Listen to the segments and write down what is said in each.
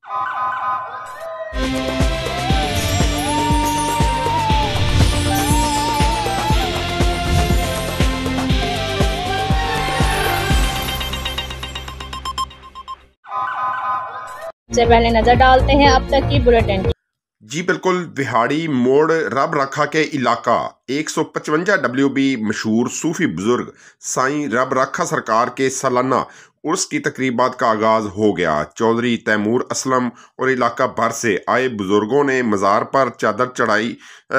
से पहले नजर डालते हैं अब तक की बुलेटिन। जी बिल्कुल, विहाड़ी मोड़ रब रखा के इलाका 155 WB मशहूर सूफी बुजुर्ग साईं रब रखा सरकार के सालाना उर्स की तकरीबात का आगाज हो गया। चौधरी तैमूर असलम और इलाका भर से आए बुजुर्गों ने मज़ार पर चादर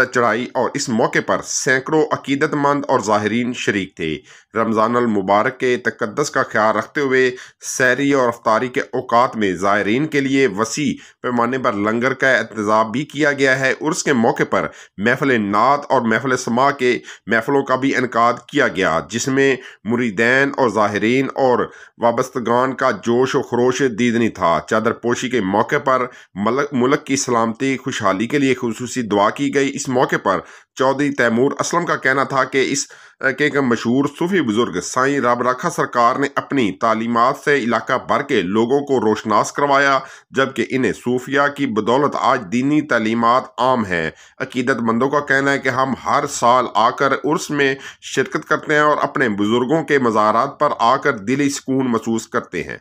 चढ़ाई और इस मौके पर सैकड़ों अकीदतमंद और ज़ाहिरीन शरीक थे। रमज़ान अल मुबारक के तकद्दस का ख्याल रखते हुए सहरी और अफ्तारी के औकात में ज़ाहिरीन के लिए वसी पैमाने पर लंगर का इंतज़ाम भी किया गया है। उर्स के मौके पर महफिल नात और महफिल समा के महफिलों का भी इनकाद किया गया, जिसमें मुरीदैन और ज़ाहिरीन और वाबस्तगान का जोश और खरोश दीदनी था। चादर पोशी के मौके पर मुल्क की सलामती खुशहाली के लिए खुसूसी दुआ की गई। इस मौके पर चौधरी तैमूर असलम का कहना था कि इस के मशहूर सूफी बुजुर्ग साईं रब रखा सरकार ने अपनी तालीमात से इलाका भर के लोगों को रोशनास करवाया, जबकि इन्हें सूफिया की बदौलत आज दीनी तालीमात आम है। अकीदतमंदों का कहना है कि हम हर साल आकर उर्स में शिरकत करते हैं और अपने बुजुर्गों के मज़ारात पर आकर दिली सुकून महसूस करते हैं।